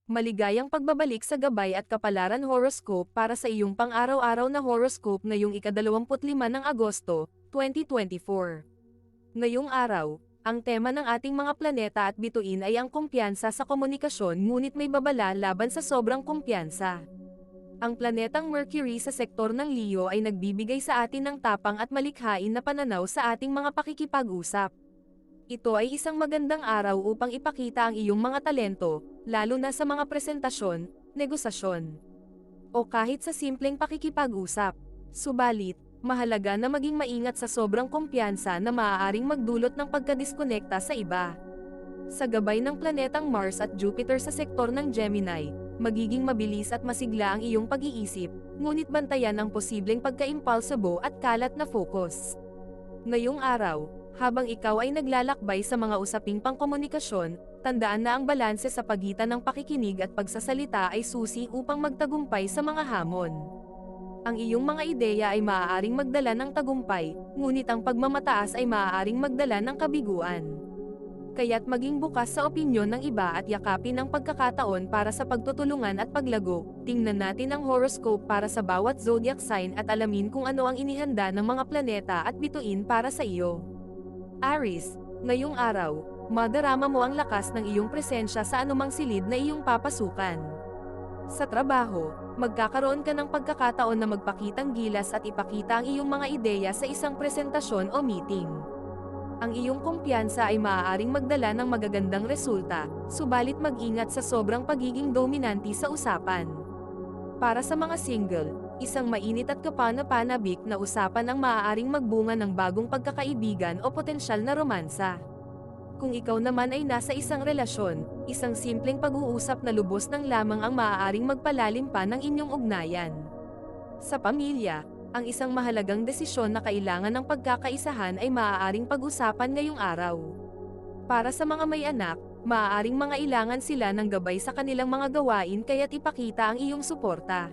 Maligayang pagbabalik sa gabay at kapalaran horoscope para sa iyong pang-araw-araw na horoscope ngayong ika-25 ng Agosto, 2024. Ngayong araw, ang tema ng ating mga planeta at bituin ay ang kumpiyansa sa komunikasyon, ngunit may babala laban sa sobrang kumpiyansa. Ang planetang Mercury sa sektor ng Leo ay nagbibigay sa atin ng tapang at malikhain na pananaw sa ating mga pakikipag-usap. Ito ay isang magandang araw upang ipakita ang iyong mga talento, lalo na sa mga presentasyon, negosasyon, o kahit sa simpleng pakikipag-usap. Subalit, mahalaga na maging maingat sa sobrang kumpiyansa na maaaring magdulot ng pagkadiskonekta sa iba. Sa gabay ng planetang Mars at Jupiter sa sektor ng Gemini, magiging mabilis at masigla ang iyong pag-iisip, ngunit bantayan ang posibleng pagka-impulsibo at kalat na focus. Ngayong araw, habang ikaw ay naglalakbay sa mga usaping pangkomunikasyon, tandaan na ang balanse sa pagitan ng pakikinig at pagsasalita ay susi upang magtagumpay sa mga hamon. Ang iyong mga ideya ay maaaring magdala ng tagumpay, ngunit ang pagmamataas ay maaaring magdala ng kabiguan. Kaya't maging bukas sa opinyon ng iba at yakapin ang pagkakataon para sa pagtutulungan at paglago. Tingnan natin ang horoscope para sa bawat zodiac sign at alamin kung ano ang inihanda ng mga planeta at bituin para sa iyo. Aries, ngayong araw, madarama mo ang lakas ng iyong presensya sa anumang silid na iyong papasukan. Sa trabaho, magkakaroon ka ng pagkakataon na magpakitang gilas at ipakita ang iyong mga ideya sa isang presentasyon o meeting. Ang iyong kumpiyansa ay maaaring magdala ng magagandang resulta, subalit mag-ingat sa sobrang pagiging dominante sa usapan. Para sa mga single, isang mainit at kapana-panabik na usapan ang maaaring magbunga ng bagong pagkakaibigan o potensyal na romansa. Kung ikaw naman ay nasa isang relasyon, isang simpleng pag-uusap na lubos ng lamang ang maaaring magpalalim pa ng inyong ugnayan. Sa pamilya, ang isang mahalagang desisyon na kailangan ng pagkakaisahan ay maaaring pag-usapan ngayong araw. Para sa mga may anak, maaaring mangailangan sila ng gabay sa kanilang mga gawain kaya't ipakita ang iyong suporta.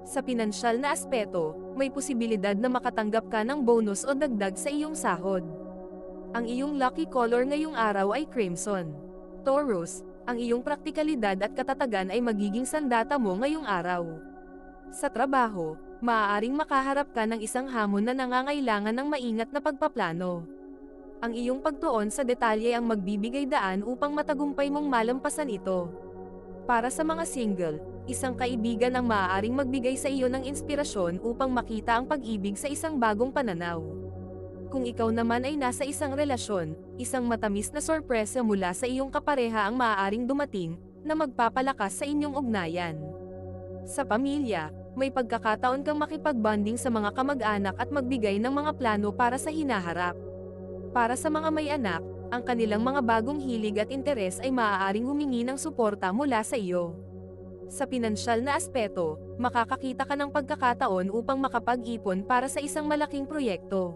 Sa pinansyal na aspeto, may posibilidad na makatanggap ka ng bonus o dagdag sa iyong sahod. Ang iyong lucky color ngayong araw ay crimson. Taurus, ang iyong praktikalidad at katatagan ay magiging sandata mo ngayong araw. Sa trabaho, maaaring makaharap ka ng isang hamon na nangangailangan ng maingat na pagpaplano. Ang iyong pagtuon sa detalye ang magbibigay daan upang matagumpay mong malampasan ito. Para sa mga single, isang kaibigan ang maaaring magbigay sa iyo ng inspirasyon upang makita ang pag-ibig sa isang bagong pananaw. Kung ikaw naman ay nasa isang relasyon, isang matamis na sorpresa mula sa iyong kapareha ang maaaring dumating, na magpapalakas sa inyong ugnayan. Sa pamilya, may pagkakataon kang makipag-bonding sa mga kamag-anak at magbigay ng mga plano para sa hinaharap. Para sa mga may anak, ang kanilang mga bagong hilig at interes ay maaaring humingi ng suporta mula sa iyo. Sa pinansyal na aspeto, makakakita ka ng pagkakataon upang makapag-ipon para sa isang malaking proyekto.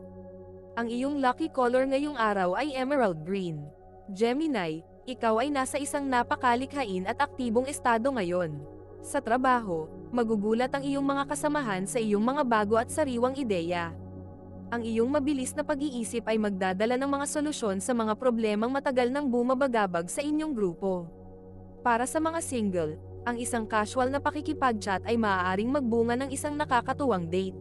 Ang iyong lucky color ngayong araw ay emerald green. Gemini, ikaw ay nasa isang napakalikhain at aktibong estado ngayon. Sa trabaho, magugulat ang iyong mga kasamahan sa iyong mga bago at sariwang ideya. Ang iyong mabilis na pag-iisip ay magdadala ng mga solusyon sa mga problemang matagal nang bumabagabag sa inyong grupo. Para sa mga single, ang isang casual na pakikipag-chat ay maaaring magbunga ng isang nakakatuwang date.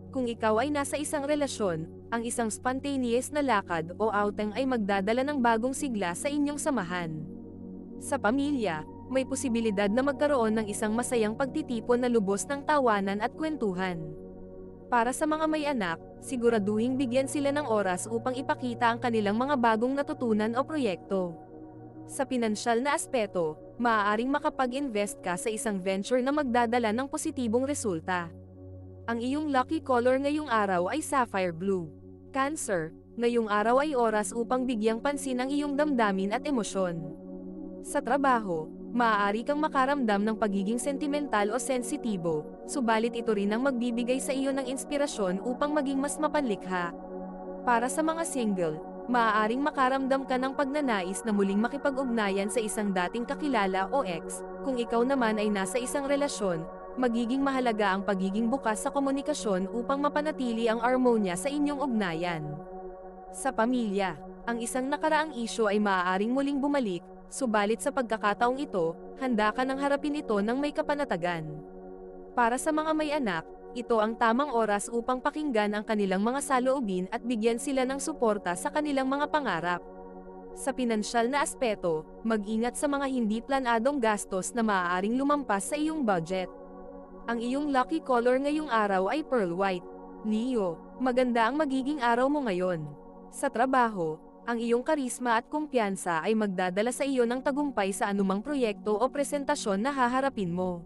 Kung ikaw ay nasa isang relasyon, ang isang spontaneous na lakad o outing ay magdadala ng bagong sigla sa inyong samahan. Sa pamilya, may posibilidad na magkaroon ng isang masayang pagtitipon na lubos ng tawanan at kwentuhan. Para sa mga may anak, siguraduhing bigyan sila ng oras upang ipakita ang kanilang mga bagong natutunan o proyekto. Sa pinansyal na aspeto, maaaring makapag-invest ka sa isang venture na magdadala ng positibong resulta. Ang iyong lucky color ngayong araw ay sapphire blue. Cancer, ngayong araw ay oras upang bigyang pansin ang iyong damdamin at emosyon. Sa trabaho, maaari kang makaramdam ng pagiging sentimental o sensitibo, subalit ito rin ang magbibigay sa iyo ng inspirasyon upang maging mas mapanlikha. Para sa mga single, maaaring makaramdam ka ng pagnanais na muling makipag-ugnayan sa isang dating kakilala o ex. Kung ikaw naman ay nasa isang relasyon, magiging mahalaga ang pagiging bukas sa komunikasyon upang mapanatili ang armonya sa inyong ugnayan. Sa pamilya, ang isang nakaraang isyu ay maaaring muling bumalik, Subalit sa pagkakataong ito, handa ka nang harapin ito ng may kapanatagan. Para sa mga may anak, ito ang tamang oras upang pakinggan ang kanilang mga saloobin at bigyan sila ng suporta sa kanilang mga pangarap. Sa pinansyal na aspeto, mag-ingat sa mga hindi planadong gastos na maaaring lumampas sa iyong budget. Ang iyong lucky color ngayong araw ay pearl white. Leo, maganda ang magiging araw mo ngayon. Sa trabaho, ang iyong karisma at kumpiyansa ay magdadala sa iyo ng tagumpay sa anumang proyekto o presentasyon na haharapin mo.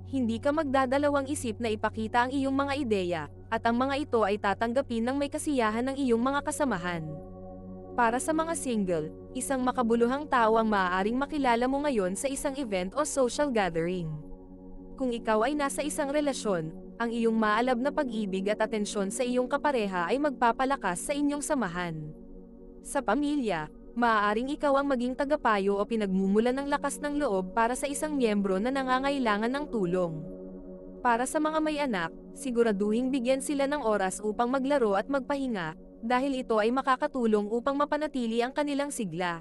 Hindi ka magdadalawang isip na ipakita ang iyong mga ideya, at ang mga ito ay tatanggapin ng may kasiyahan ng iyong mga kasamahan. Para sa mga single, isang makabuluhang tao ang maaaring makilala mo ngayon sa isang event o social gathering. Kung ikaw ay nasa isang relasyon, ang iyong maalab na pag-ibig at atensyon sa iyong kapareha ay magpapalakas sa inyong samahan. Sa pamilya, maaaring ikaw ang maging tagapayo o pinagmumulan ng lakas ng loob para sa isang miyembro na nangangailangan ng tulong. Para sa mga may anak, siguraduhing bigyan sila ng oras upang maglaro at magpahinga, dahil ito ay makakatulong upang mapanatili ang kanilang sigla.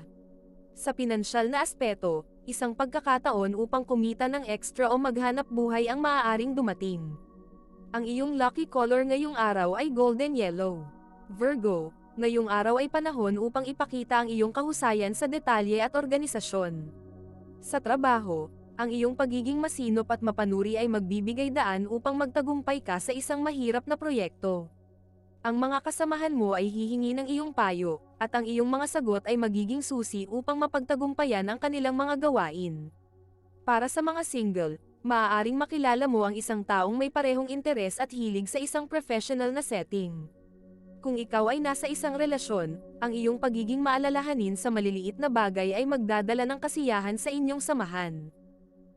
Sa pinansyal na aspeto, isang pagkakataon upang kumita ng extra o maghanap buhay ang maaaring dumating. Ang iyong lucky color ngayong araw ay golden yellow. Virgo, ngayong araw ay panahon upang ipakita ang iyong kahusayan sa detalye at organisasyon. Sa trabaho, ang iyong pagiging masinop at mapanuri ay magbibigay daan upang magtagumpay ka sa isang mahirap na proyekto. Ang mga kasamahan mo ay hihingi ng iyong payo, at ang iyong mga sagot ay magiging susi upang mapagtagumpayan ang kanilang mga gawain. Para sa mga single, maaaring makilala mo ang isang taong may parehong interes at hilig sa isang professional na setting. Kung ikaw ay nasa isang relasyon, ang iyong pagiging maalalahanin sa maliliit na bagay ay magdadala ng kasiyahan sa inyong samahan.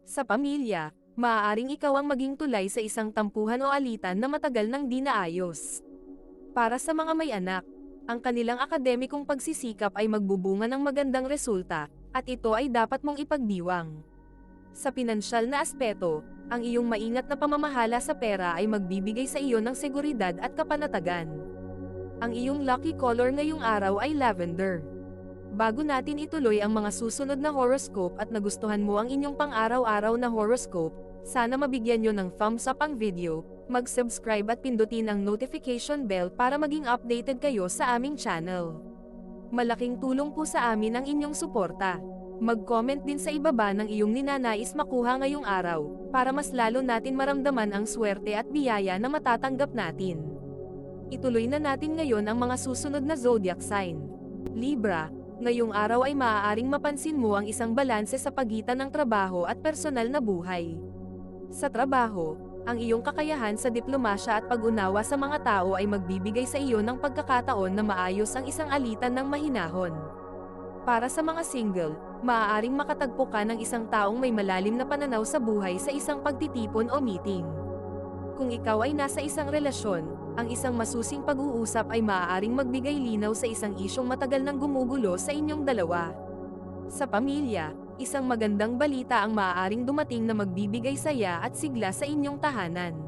Sa pamilya, maaaring ikaw ang maging tulay sa isang tampuhan o alitan na matagal nang di naayos. Para sa mga may anak, ang kanilang akademikong pagsisikap ay magbubunga ng magandang resulta, at ito ay dapat mong ipagdiwang. Sa pinansyal na aspeto, ang iyong maingat na pamamahala sa pera ay magbibigay sa iyo ng seguridad at kapanatagan. Ang iyong lucky color ngayong araw ay lavender. Bago natin ituloy ang mga susunod na horoscope at nagustuhan mo ang inyong pang-araw-araw na horoscope, sana mabigyan nyo ng thumbs up ang video, mag-subscribe at pindutin ang notification bell para maging updated kayo sa aming channel. Malaking tulong po sa amin ang inyong suporta. Mag-comment din sa ibaba ng iyong ninanais makuha ngayong araw, para mas lalo natin maramdaman ang swerte at biyaya na matatanggap natin. Ituloy na natin ngayon ang mga susunod na zodiac sign. Libra, ngayong araw ay maaaring mapansin mo ang isang balanse sa pagitan ng trabaho at personal na buhay. Sa trabaho, ang iyong kakayahan sa diplomasya at pag-unawa sa mga tao ay magbibigay sa iyo ng pagkakataon na maayos ang isang alitan ng mahinahon. Para sa mga single, maaaring makatagpo ka ng isang taong may malalim na pananaw sa buhay sa isang pagtitipon o meeting. Kung ikaw ay nasa isang relasyon, ang isang masusing pag-uusap ay maaaring magbigay linaw sa isang isyong matagal nang gumugulo sa inyong dalawa. Sa pamilya, isang magandang balita ang maaaring dumating na magbibigay saya at sigla sa inyong tahanan.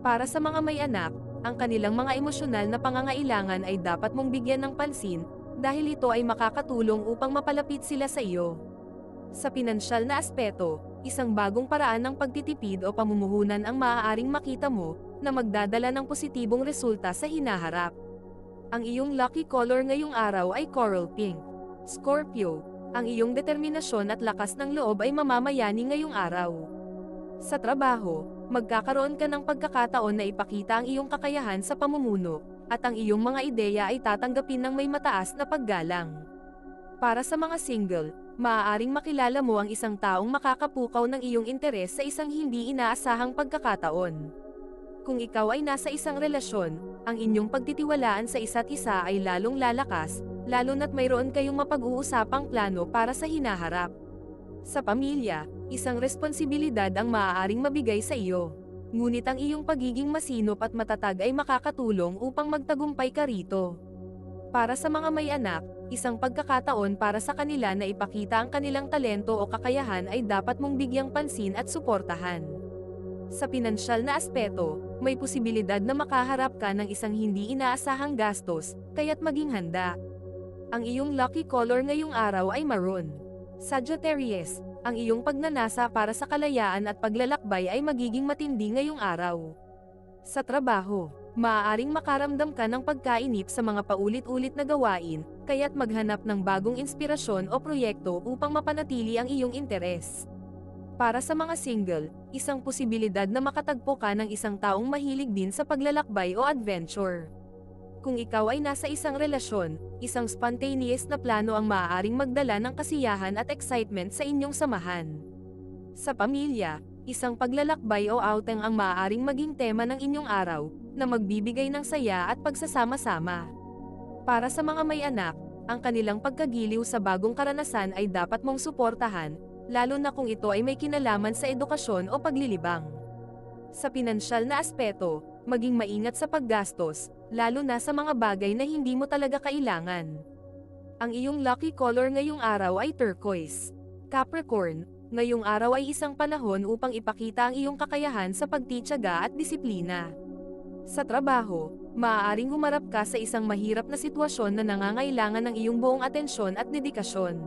Para sa mga may anak, ang kanilang mga emosyonal na pangangailangan ay dapat mong bigyan ng pansin, dahil ito ay makakatulong upang mapalapit sila sa iyo. Sa pinansyal na aspeto, isang bagong paraan ng pagtitipid o pamumuhunan ang maaaring makita mo, na magdadala ng positibong resulta sa hinaharap. Ang iyong lucky color ngayong araw ay coral pink. Scorpio, ang iyong determinasyon at lakas ng loob ay mamamayani ngayong araw. Sa trabaho, magkakaroon ka ng pagkakataon na ipakita ang iyong kakayahan sa pamumuno, at ang iyong mga ideya ay tatanggapin ng may mataas na paggalang. Para sa mga single, maaaring makilala mo ang isang taong makakapukaw ng iyong interes sa isang hindi inaasahang pagkakataon. Kung ikaw ay nasa isang relasyon, ang inyong pagtitiwalaan sa isa't isa ay lalong lalakas, lalo na't mayroon kayong mapag-uusapang plano para sa hinaharap. Sa pamilya, isang responsibilidad ang maaaring mabigay sa iyo. Ngunit ang iyong pagiging masinop at matatag ay makakatulong upang magtagumpay ka rito. Para sa mga may anak, isang pagkakataon para sa kanila na ipakita ang kanilang talento o kakayahan ay dapat mong bigyang pansin at suportahan. Sa pinansyal na aspeto, may posibilidad na makaharap ka ng isang hindi inaasahang gastos, kaya't maging handa. Ang iyong lucky color ngayong araw ay maroon. Sagittarius, ang iyong pagnanasa para sa kalayaan at paglalakbay ay magiging matindi ngayong araw. Sa trabaho, maaaring makaramdam ka ng pagkainip sa mga paulit-ulit na gawain, kaya't maghanap ng bagong inspirasyon o proyekto upang mapanatili ang iyong interes. Para sa mga single, isang posibilidad na makatagpo ka ng isang taong mahilig din sa paglalakbay o adventure. Kung ikaw ay nasa isang relasyon, isang spontaneous na plano ang maaaring magdala ng kasiyahan at excitement sa inyong samahan. Sa pamilya, isang paglalakbay o outing ang maaaring maging tema ng inyong araw, na magbibigay ng saya at pagsasama-sama. Para sa mga may anak, ang kanilang pagkagiliw sa bagong karanasan ay dapat mong suportahan, lalo na kung ito ay may kinalaman sa edukasyon o paglilibang. Sa pinansyal na aspeto, maging maingat sa paggastos, lalo na sa mga bagay na hindi mo talaga kailangan. Ang iyong lucky color ngayong araw ay turquoise. Capricorn, ngayong araw ay isang panahon upang ipakita ang iyong kakayahan sa pagtitiyaga at disiplina. Sa trabaho, maaaring humarap ka sa isang mahirap na sitwasyon na nangangailangan ng iyong buong atensyon at dedikasyon.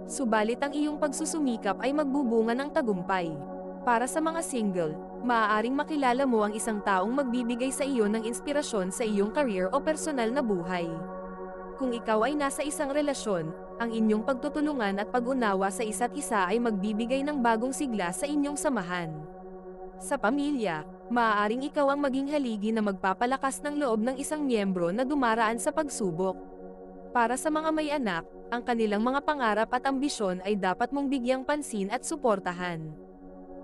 Subalit ang iyong pagsusumikap ay magbubunga ng tagumpay. Para sa mga single, maaaring makilala mo ang isang taong magbibigay sa iyo ng inspirasyon sa iyong career o personal na buhay. Kung ikaw ay nasa isang relasyon, ang inyong pagtutulungan at pag-unawa sa isa't isa ay magbibigay ng bagong sigla sa inyong samahan. Sa pamilya, maaaring ikaw ang maging haligi na magpapalakas ng loob ng isang miyembro na dumaraan sa pagsubok. Para sa mga may anak, ang kanilang mga pangarap at ambisyon ay dapat mong bigyang pansin at suportahan.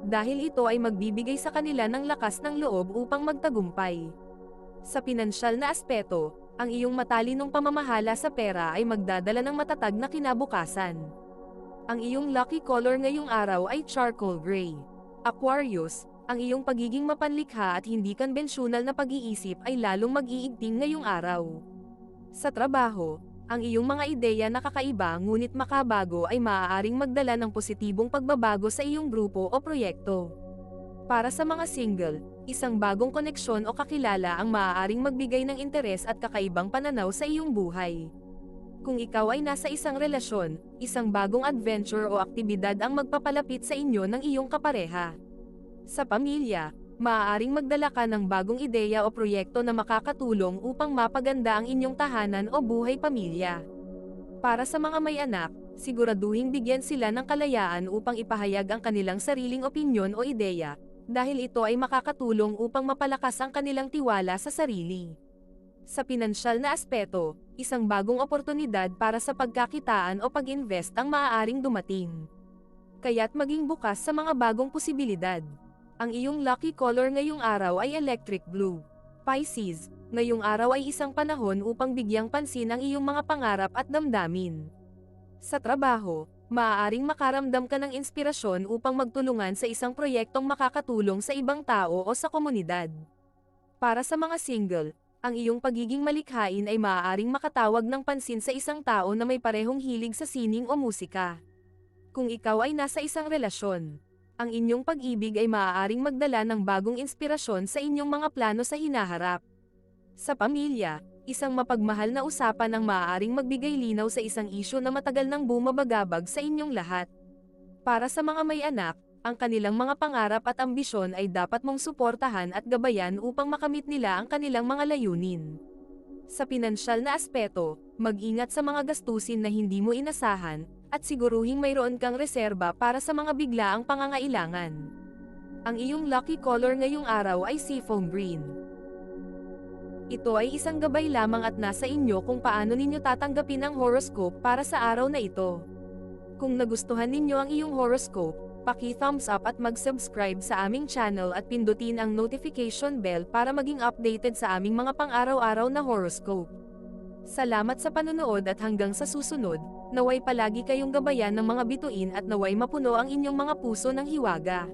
Dahil ito ay magbibigay sa kanila ng lakas ng loob upang magtagumpay. Sa pinansyal na aspeto, ang iyong matalinong pamamahala sa pera ay magdadala ng matatag na kinabukasan. Ang iyong lucky color ngayong araw ay charcoal gray. Aquarius, ang iyong pagiging mapanlikha at hindi konbensyonal na pag-iisip ay lalong mag-iigting ngayong araw. Sa trabaho, ang iyong mga ideya na kakaiba ngunit makabago ay maaaring magdala ng positibong pagbabago sa iyong grupo o proyekto. Para sa mga single, isang bagong koneksyon o kakilala ang maaaring magbigay ng interes at kakaibang pananaw sa iyong buhay. Kung ikaw ay nasa isang relasyon, isang bagong adventure o aktibidad ang magpapalapit sa inyo ng iyong kapareha. Sa pamilya, maaaring magdala ka ng bagong ideya o proyekto na makakatulong upang mapaganda ang inyong tahanan o buhay pamilya. Para sa mga may anak, siguraduhing bigyan sila ng kalayaan upang ipahayag ang kanilang sariling opinyon o ideya, dahil ito ay makakatulong upang mapalakas ang kanilang tiwala sa sarili. Sa pinansyal na aspeto, isang bagong oportunidad para sa pagkakitaan o pag-invest ang maaaring dumating. Kaya't maging bukas sa mga bagong posibilidad. Ang iyong lucky color ngayong araw ay electric blue. Pisces, ngayong araw ay isang panahon upang bigyang pansin ang iyong mga pangarap at damdamin. Sa trabaho, maaaring makaramdam ka ng inspirasyon upang magtulungan sa isang proyektong makakatulong sa ibang tao o sa komunidad. Para sa mga single, ang iyong pagiging malikhain ay maaaring makatawag ng pansin sa isang tao na may parehong hilig sa sining o musika. Kung ikaw ay nasa isang relasyon, ang inyong pag-ibig ay maaaring magdala ng bagong inspirasyon sa inyong mga plano sa hinaharap. Sa pamilya, isang mapagmahal na usapan ang maaaring magbigay linaw sa isang isyu na matagal nang bumabagabag sa inyong lahat. Para sa mga may anak, ang kanilang mga pangarap at ambisyon ay dapat mong suportahan at gabayan upang makamit nila ang kanilang mga layunin. Sa pinansyal na aspeto, mag-ingat sa mga gastusin na hindi mo inasahan, at siguruhing mayroon kang reserba para sa mga biglaang pangangailangan. Ang iyong lucky color ngayong araw ay seafoam green. Ito ay isang gabay lamang at nasa inyo kung paano ninyo tatanggapin ang horoscope para sa araw na ito. Kung nagustuhan ninyo ang iyong horoscope, paki-thumbs up at mag-subscribe sa aming channel at pindutin ang notification bell para maging updated sa aming mga pang-araw-araw na horoscope. Salamat sa panonood at hanggang sa susunod, naway palagi kayong gabayan ng mga bituin at naway mapuno ang inyong mga puso ng hiwaga.